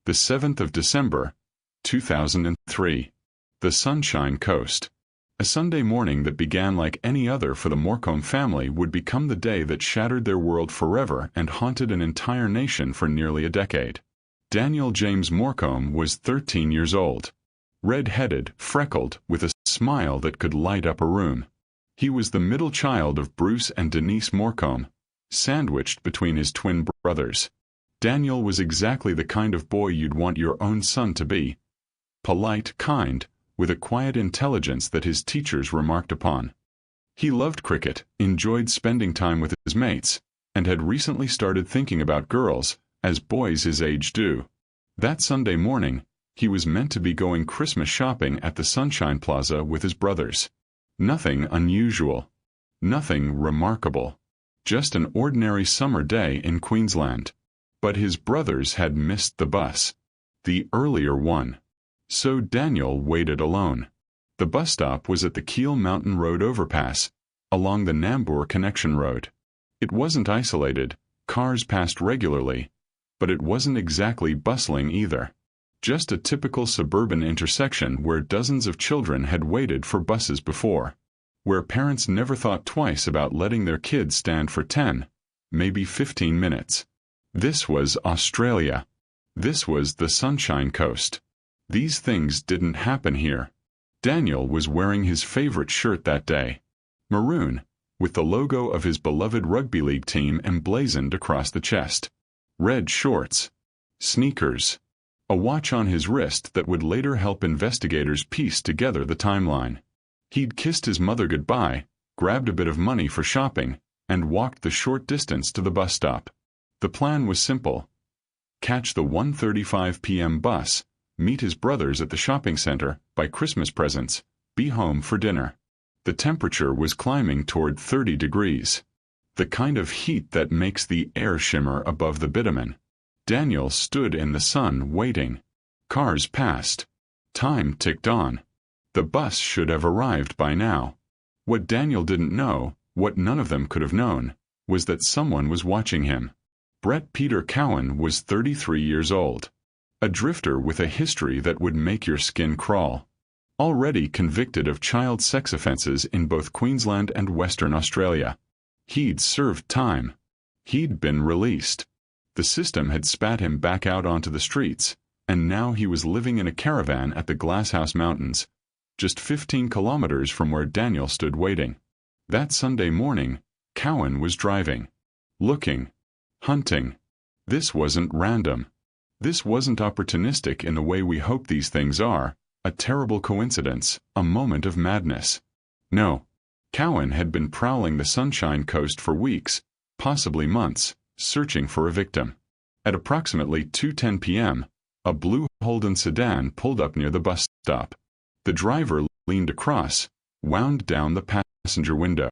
The 7th of December, 2003. The Sunshine Coast. A Sunday morning that began like any other for the Morcombe family would become the day that shattered their world forever and haunted an entire nation for nearly a decade. Daniel James Morcombe was 13 years old. Red-headed, freckled, with a smile that could light up a room. He was the middle child of Bruce and Denise Morcombe, sandwiched between his twin brothers. Daniel was exactly the kind of boy you'd want your own son to be. Polite, kind, with a quiet intelligence that his teachers remarked upon. He loved cricket, enjoyed spending time with his mates, and had recently started thinking about girls, as boys his age do. That Sunday morning, he was meant to be going Christmas shopping at the Sunshine Plaza with his brothers. Nothing unusual. Nothing remarkable. Just an ordinary summer day in Queensland. But his brothers had missed the bus. The earlier one. So Daniel waited alone. The bus stop was at the Keel Mountain Road overpass, along the Nambour Connection Road. It wasn't isolated, cars passed regularly, but it wasn't exactly bustling either. Just a typical suburban intersection where dozens of children had waited for buses before. Where parents never thought twice about letting their kids stand for 10, maybe 15 minutes. This was Australia. This was the Sunshine Coast. These things didn't happen here. Daniel was wearing his favorite shirt that day. Maroon, with the logo of his beloved rugby league team emblazoned across the chest. Red shorts. Sneakers. A watch on his wrist that would later help investigators piece together the timeline. He'd kissed his mother goodbye, grabbed a bit of money for shopping, and walked the short distance to the bus stop. The plan was simple. Catch the 1:35 p.m. bus, meet his brothers at the shopping center, buy Christmas presents, be home for dinner. The temperature was climbing toward 30 degrees. The kind of heat that makes the air shimmer above the bitumen. Daniel stood in the sun waiting. Cars passed. Time ticked on. The bus should have arrived by now. What Daniel didn't know, what none of them could have known, was that someone was watching him. Brett Peter Cowan was 33 years old. A drifter with a history that would make your skin crawl. Already convicted of child sex offenses in both Queensland and Western Australia. He'd served time. He'd been released. The system had spat him back out onto the streets, and now he was living in a caravan at the Glasshouse Mountains, just 15 kilometers from where Daniel stood waiting. That Sunday morning, Cowan was driving. Looking. Hunting. This wasn't random. This wasn't opportunistic in the way we hope these things are, a terrible coincidence, a moment of madness. No. Cowan had been prowling the Sunshine Coast for weeks, possibly months, searching for a victim. At approximately 2:10 p.m., a blue Holden sedan pulled up near the bus stop. The driver leaned across, wound down the passenger window.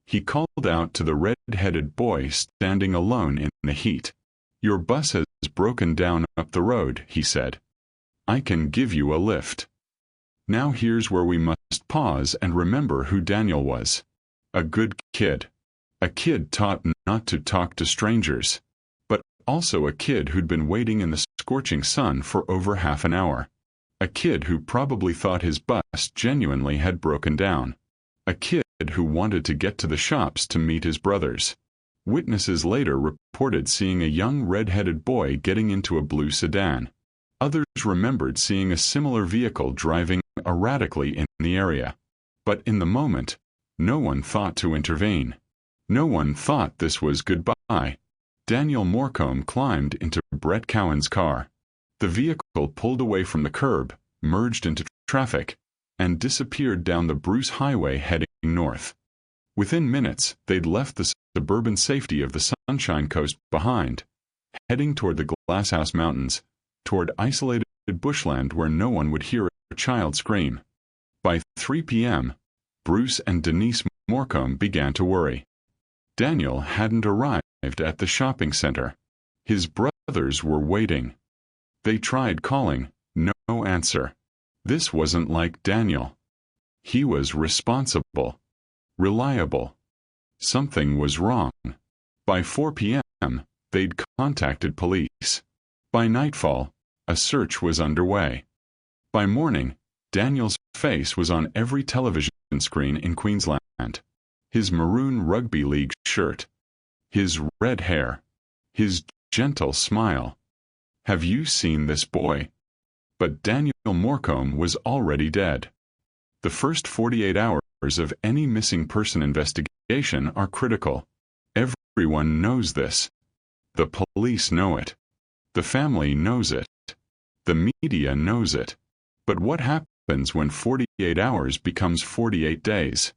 He called out to the red-headed boy standing alone in the heat. "Your bus has broken down up the road," he said. "I can give you a lift." Now here's where we must pause and remember who Daniel was. A good kid. A kid taught not to talk to strangers. But also a kid who'd been waiting in the scorching sun for over half an hour. A kid who probably thought his bus genuinely had broken down. A kid who wanted to get to the shops to meet his brothers. Witnesses later reported seeing a young red-headed boy getting into a blue sedan. Others remembered seeing a similar vehicle driving erratically in the area. But in the moment, no one thought to intervene. No one thought this was goodbye. Daniel Morcombe climbed into Brett Cowan's car. The vehicle pulled away from the curb, merged into traffic, and disappeared down the Bruce Highway heading north. Within minutes, they'd left the suburban safety of the Sunshine Coast behind, heading toward the Glasshouse Mountains, toward isolated bushland where no one would hear a child scream. By 3 p.m., Bruce and Denise Morcombe began to worry. Daniel hadn't arrived at the shopping center. His brothers were waiting. They tried calling, no answer. This wasn't like Daniel. He was responsible. Reliable. Something was wrong. By 4 p.m., they'd contacted police. By nightfall, A search was underway. By morning, Daniel's face was on every television screen in Queensland. His maroon rugby league shirt, his red hair, his gentle smile. "Have you seen this boy?" But Daniel Morcombe was already dead. The first 48 hours of any missing person investigation are critical. Everyone knows this. The police know it. The family knows it. The media knows it. But what happens when 48 hours becomes 48 days?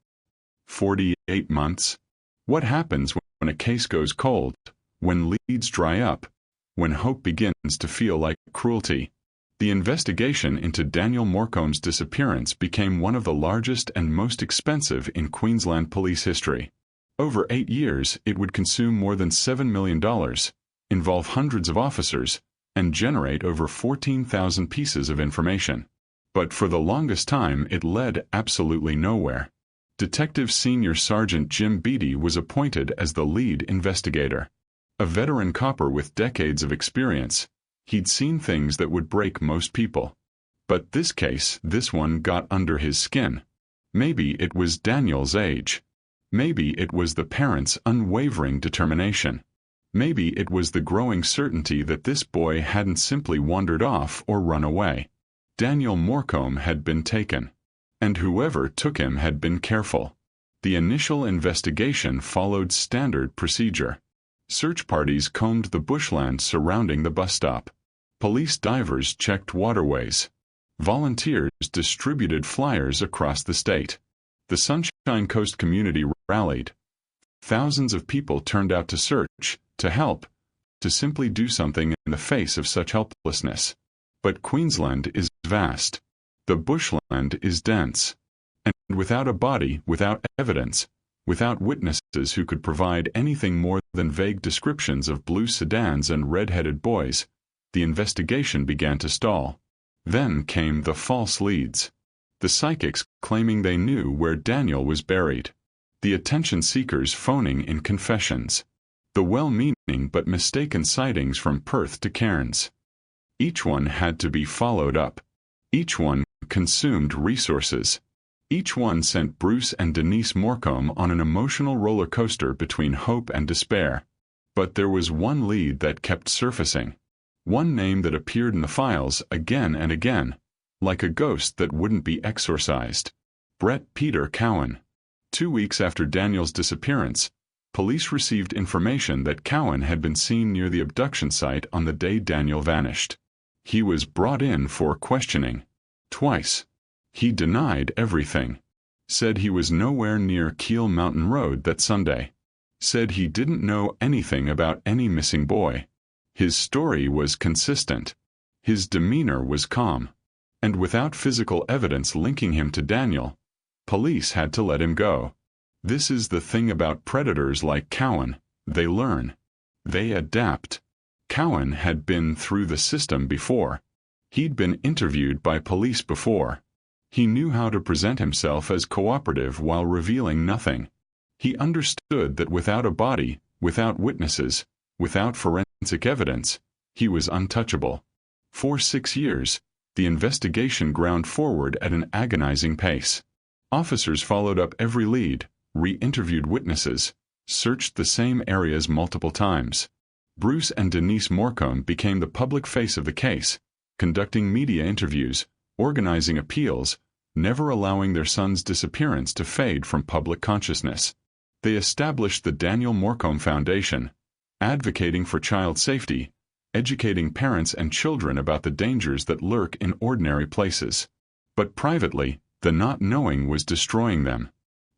48 months? What happens when a case goes cold, when leads dry up, when hope begins to feel like cruelty? The investigation into Daniel Morcombe's disappearance became one of the largest and most expensive in Queensland police history. Over 8 years, it would consume more than $7 million, involve hundreds of officers, and generate over 14,000 pieces of information. But for the longest time, it led absolutely nowhere. Detective Senior Sergeant Jim Beattie was appointed as the lead investigator. A veteran copper with decades of experience, he'd seen things that would break most people. But this one got under his skin. Maybe it was Daniel's age. Maybe it was the parents' unwavering determination. Maybe it was the growing certainty that this boy hadn't simply wandered off or run away. Daniel Morcombe had been taken. And whoever took him had been careful. The initial investigation followed standard procedure. Search parties combed the bushland surrounding the bus stop. Police divers checked waterways. Volunteers distributed flyers across the state. The Sunshine Coast community rallied. Thousands of people turned out to search, to help, to simply do something in the face of such helplessness. But Queensland is vast. The bushland is dense. And without a body, without evidence, without witnesses who could provide anything more than vague descriptions of blue sedans and red-headed boys, the investigation began to stall. Then came the false leads. The psychics claiming they knew where Daniel was buried. The attention-seekers phoning in confessions. The well-meaning but mistaken sightings from Perth to Cairns. Each one had to be followed up. Each one consumed resources. Each one sent Bruce and Denise Morcombe on an emotional roller coaster between hope and despair. But there was one lead that kept surfacing. One name that appeared in the files again and again, like a ghost that wouldn't be exorcised. Brett Peter Cowan. 2 weeks after Daniel's disappearance, police received information that Cowan had been seen near the abduction site on the day Daniel vanished. He was brought in for questioning. Twice. He denied everything. Said he was nowhere near Keel Mountain Road that Sunday. Said he didn't know anything about any missing boy. His story was consistent. His demeanor was calm. And without physical evidence linking him to Daniel, police had to let him go. This is the thing about predators like Cowan: they learn. They adapt. Cowan had been through the system before. He'd been interviewed by police before. He knew how to present himself as cooperative while revealing nothing. He understood that without a body, without witnesses, without forensic evidence, he was untouchable. For 6 years, the investigation ground forward at an agonizing pace. Officers followed up every lead, re-interviewed witnesses, searched the same areas multiple times. Bruce and Denise Morcombe became the public face of the case, conducting media interviews, organizing appeals, never allowing their son's disappearance to fade from public consciousness. They established the Daniel Morcombe Foundation, advocating for child safety, educating parents and children about the dangers that lurk in ordinary places. But privately, the not knowing was destroying them.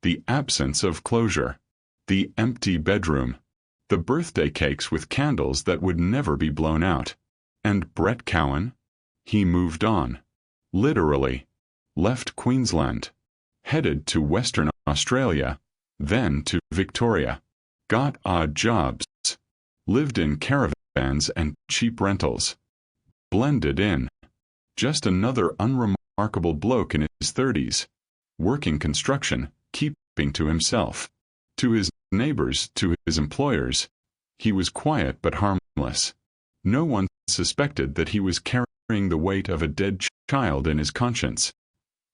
The absence of closure. The empty bedroom. The birthday cakes with candles that would never be blown out. And Brett Cowan? He moved on. Literally. Left Queensland. Headed to Western Australia. Then to Victoria. Got odd jobs. Lived in caravans and cheap rentals. Blended in. Just another unremarkable bloke in his 30s. Working construction, keeping to himself. To his neighbors, to his employers, he was quiet but harmless. No one suspected that he was carrying the weight of a dead child in his conscience,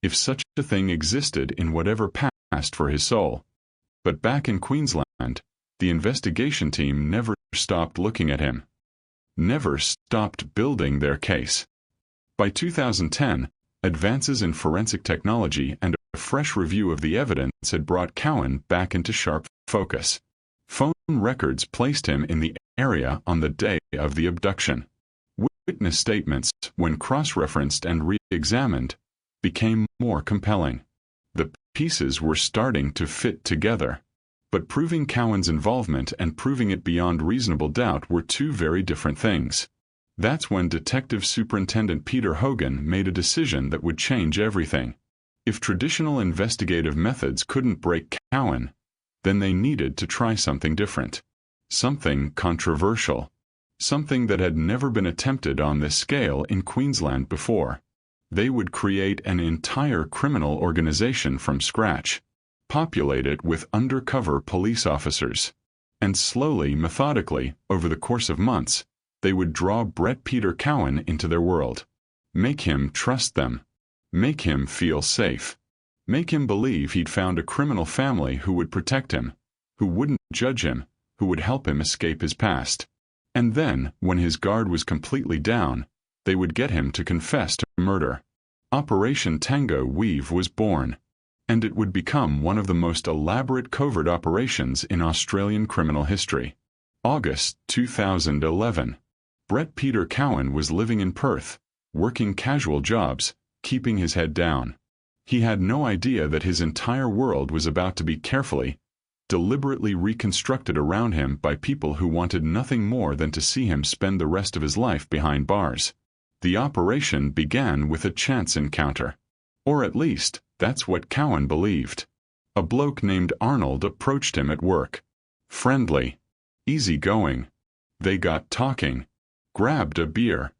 if such a thing existed in whatever passed for his soul. But back in Queensland, the investigation team never stopped looking at him, never stopped building their case. By 2010, advances in forensic technology and a fresh review of the evidence had brought Cowan back into sharp focus. Phone records placed him in the area on the day of the abduction. Witness statements, when cross-referenced and re-examined, became more compelling. The pieces were starting to fit together. But proving Cowan's involvement and proving it beyond reasonable doubt were two very different things. That's when Detective Superintendent Peter Hogan made a decision that would change everything. If traditional investigative methods couldn't break Cowan, then they needed to try something different. Something controversial. Something that had never been attempted on this scale in Queensland before. They would create an entire criminal organization from scratch, populate it with undercover police officers. And slowly, methodically, over the course of months, they would draw Brett Peter Cowan into their world. Make him trust them. Make him feel safe. Make him believe he'd found a criminal family who would protect him, who wouldn't judge him, who would help him escape his past. And then, when his guard was completely down, they would get him to confess to murder. Operation Tango Weave was born, and it would become one of the most elaborate covert operations in Australian criminal history. August 2011. Brett Peter Cowan was living in Perth, working casual jobs, keeping his head down. He had no idea that his entire world was about to be carefully, deliberately reconstructed around him by people who wanted nothing more than to see him spend the rest of his life behind bars. The operation began with a chance encounter. Or at least, that's what Cowan believed. A bloke named Arnold approached him at work. Friendly. Easygoing. They got talking. Grabbed a beer.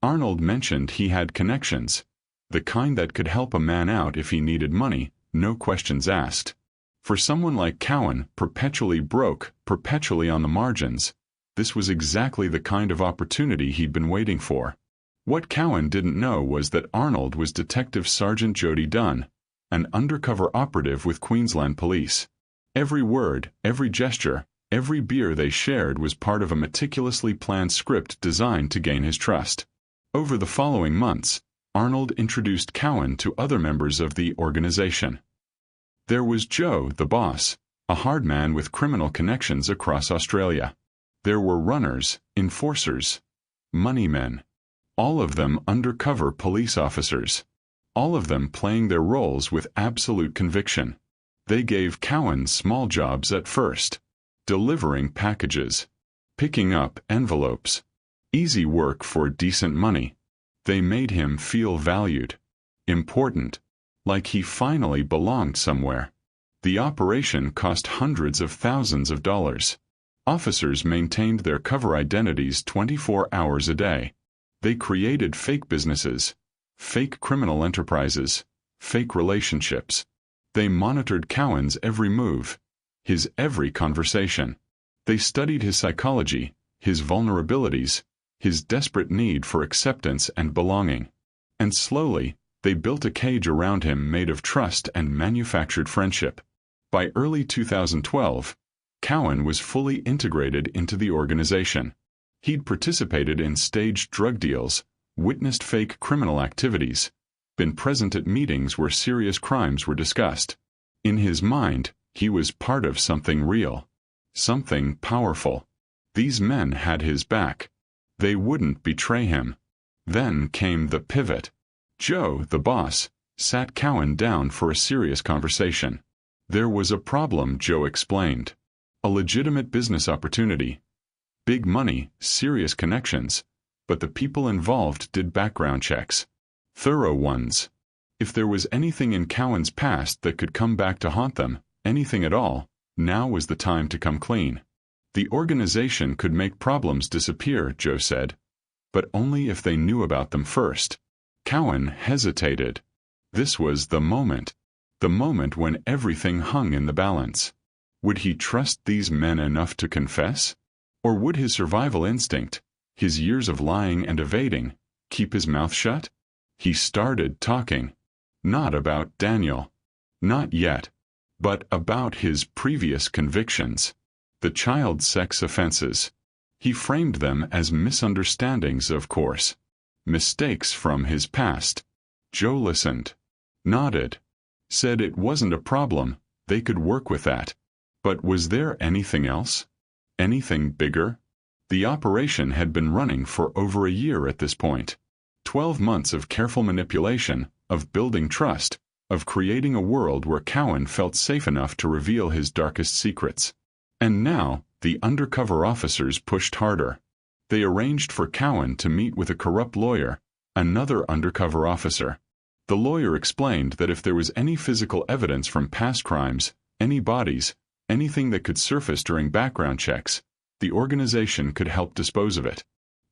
Arnold mentioned he had connections. The kind that could help a man out if he needed money, no questions asked. For someone like Cowan, perpetually broke, perpetually on the margins, this was exactly the kind of opportunity he'd been waiting for. What Cowan didn't know was that Arnold was Detective Sergeant Jody Dunn, an undercover operative with Queensland Police. Every word, every gesture, every beer they shared was part of a meticulously planned script designed to gain his trust. Over the following months, Arnold introduced Cowan to other members of the organization. There was Joe, the boss, a hard man with criminal connections across Australia. There were runners, enforcers, moneymen, all of them undercover police officers, all of them playing their roles with absolute conviction. They gave Cowan small jobs at first, delivering packages, picking up envelopes, easy work for decent money. They made him feel valued, important, like he finally belonged somewhere. The operation cost hundreds of thousands of dollars. Officers maintained their cover identities 24 hours a day. They created fake businesses, fake criminal enterprises, fake relationships. They monitored Cowan's every move, his every conversation. They studied his psychology, his vulnerabilities, his desperate need for acceptance and belonging. And slowly, they built a cage around him made of trust and manufactured friendship. By early 2012, Cowan was fully integrated into the organization. He'd participated in staged drug deals, witnessed fake criminal activities, been present at meetings where serious crimes were discussed. In his mind, he was part of something real, something powerful. These men had his back. They wouldn't betray him. Then came the pivot. Joe, the boss, sat Cowan down for a serious conversation. There was a problem, Joe explained. A legitimate business opportunity. Big money, serious connections, but the people involved did background checks. Thorough ones. If there was anything in Cowan's past that could come back to haunt them, anything at all, now was the time to come clean. The organization could make problems disappear, Joe said, but only if they knew about them first. Cowan hesitated. This was the moment when everything hung in the balance. Would he trust these men enough to confess? Or would his survival instinct, his years of lying and evading, Keep his mouth shut? He started talking. Not about Daniel. Not yet. But about his previous convictions. The child sex offenses. He framed them as misunderstandings, of course. Mistakes from his past. Joe listened. Nodded. Said it wasn't a problem, they could work with that. But was there anything else? Anything bigger? The operation had been running for over a year at this point. 12 months of careful manipulation, of building trust, of creating a world where Cowan felt safe enough to reveal his darkest secrets. And now, the undercover officers pushed harder. They arranged for Cowan to meet with a corrupt lawyer, another undercover officer. The lawyer explained that if there was any physical evidence from past crimes, any bodies, anything that could surface during background checks, the organization could help dispose of it.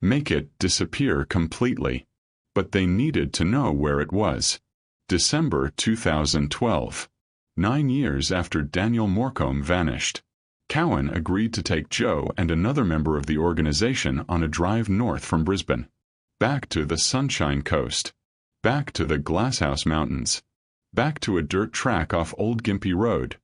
Make it disappear completely. But they needed to know where it was. December 2012. 9 years after Daniel Morcombe vanished. Cowan agreed to take Joe and another member of the organization on a drive north from Brisbane. Back to the Sunshine Coast. Back to the Glasshouse Mountains. Back to a dirt track off Old Gympie Road.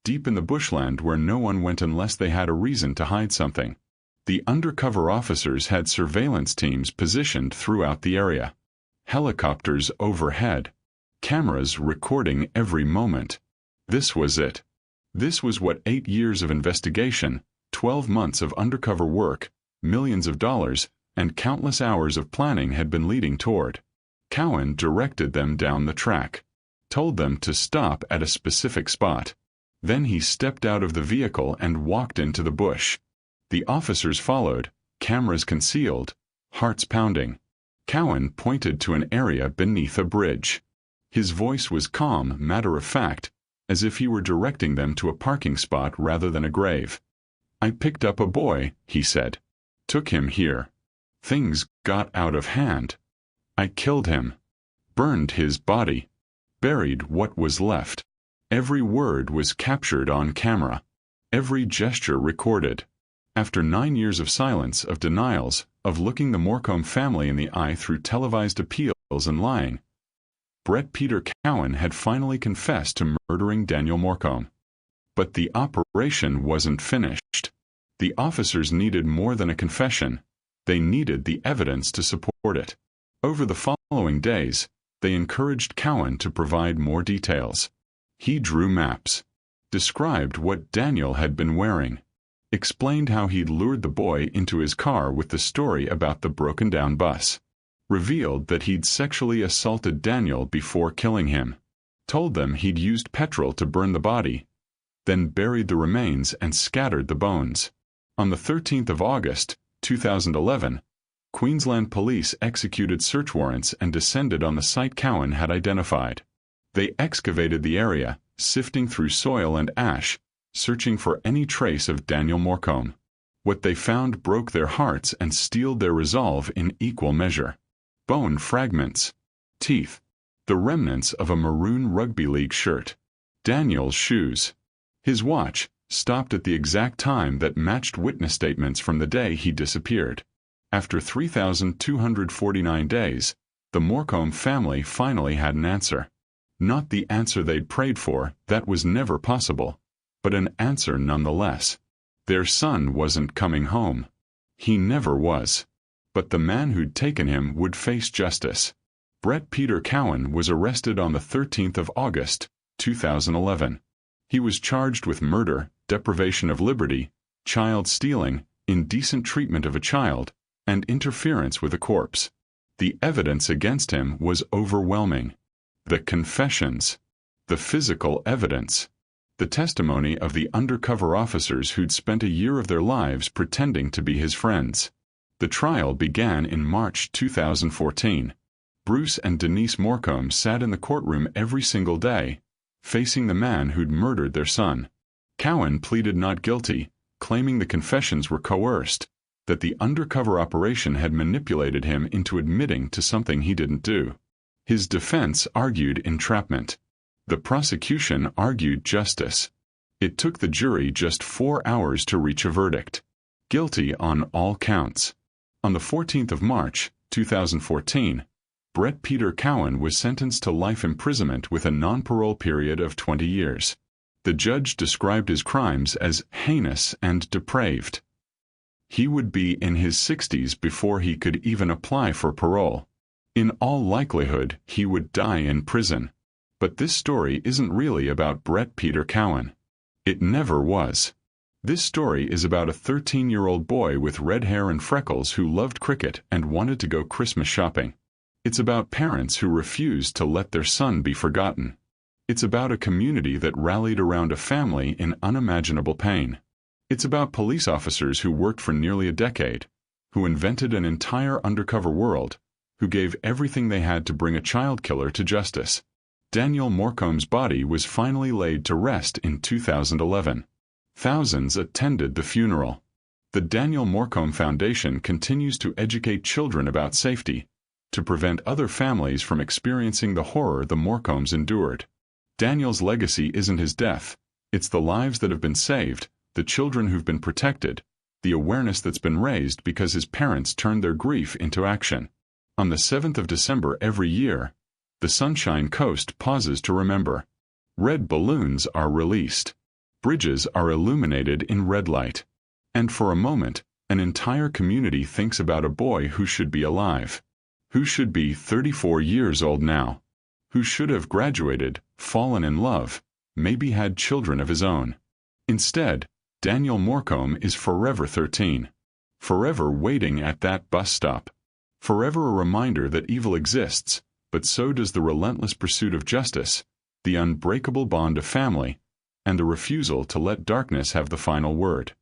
Deep in the bushland where no one went unless they had a reason to hide something. The undercover officers had surveillance teams positioned throughout the area. Helicopters overhead. Cameras recording every moment. This was it. This was what 8 years of investigation, 12 months of undercover work, millions of dollars, and countless hours of planning had been leading toward. Cowan directed them down the track. Told them to stop at a specific spot. Then he stepped out of the vehicle and walked into the bush. The officers followed, cameras concealed, hearts pounding. Cowan pointed to an area beneath a bridge. His voice was calm, matter-of-fact, as if he were directing them to a parking spot rather than a grave. "I picked up a boy," he said. "Took him here. Things got out of hand. I killed him. Burned his body. Buried what was left." Every word was captured on camera. Every gesture recorded. After 9 years of silence, of denials, of looking the Morcombe family in the eye through televised appeals and lying, Brett Peter Cowan had finally confessed to murdering Daniel Morcombe. But the operation wasn't finished. The officers needed more than a confession. They needed the evidence to support it. Over the following days, they encouraged Cowan to provide more details. He drew maps, described what Daniel had been wearing, explained how he'd lured the boy into his car with the story about the broken-down bus, revealed that he'd sexually assaulted Daniel before killing him, told them he'd used petrol to burn the body, then buried the remains and scattered the bones. On the 13th of August, 2011, Queensland police executed search warrants and descended on the site Cowan had identified. They excavated the area, sifting through soil and ash, searching for any trace of Daniel Morcombe. What they found broke their hearts and steeled their resolve in equal measure. Bone fragments, teeth, the remnants of a maroon rugby league shirt, Daniel's shoes, his watch, stopped at the exact time that matched witness statements from the day he disappeared. After 3,249 days, the Morcombe family finally had an answer. Not the answer they'd prayed for, that was never possible, but an answer nonetheless. Their son wasn't coming home. He never was. But the man who'd taken him would face justice. Brett Peter Cowan was arrested on the 13th of August, 2011. He was charged with murder, deprivation of liberty, child stealing, indecent treatment of a child, and interference with a corpse. The evidence against him was overwhelming. The confessions, the physical evidence, the testimony of the undercover officers who'd spent a year of their lives pretending to be his friends. The trial began in March 2014. Bruce and Denise Morcombe sat in the courtroom every single day, facing the man who'd murdered their son. Cowan pleaded not guilty, claiming the confessions were coerced, that the undercover operation had manipulated him into admitting to something he didn't do. His defense argued entrapment. The prosecution argued justice. It took the jury just 4 hours to reach a verdict. Guilty on all counts. On the 14th of March, 2014, Brett Peter Cowan was sentenced to life imprisonment with a non-parole period of 20 years. The judge described his crimes as heinous and depraved. He would be in his 60s before he could even apply for parole. In all likelihood, he would die in prison. But this story isn't really about Brett Peter Cowan. It never was. This story is about a 13-year-old boy with red hair and freckles who loved cricket and wanted to go Christmas shopping. It's about parents who refused to let their son be forgotten. It's about a community that rallied around a family in unimaginable pain. It's about police officers who worked for nearly a decade, who invented an entire undercover world, who gave everything they had to bring a child killer to justice. Daniel Morcombe's body was finally laid to rest in 2011. Thousands attended the funeral. The Daniel Morcombe Foundation continues to educate children about safety, to prevent other families from experiencing the horror the Morcombes endured. Daniel's legacy isn't his death, it's the lives that have been saved, the children who've been protected, the awareness that's been raised because his parents turned their grief into action. On the 7th of December every year, the Sunshine Coast pauses to remember. Red balloons are released. Bridges are illuminated in red light. And for a moment, an entire community thinks about a boy who should be alive, who should be 34 years old now, who should have graduated, fallen in love, maybe had children of his own. Instead, Daniel Morcombe is forever 13, forever waiting at that bus stop, forever a reminder that evil exists, but so does the relentless pursuit of justice, the unbreakable bond of family, and the refusal to let darkness have the final word.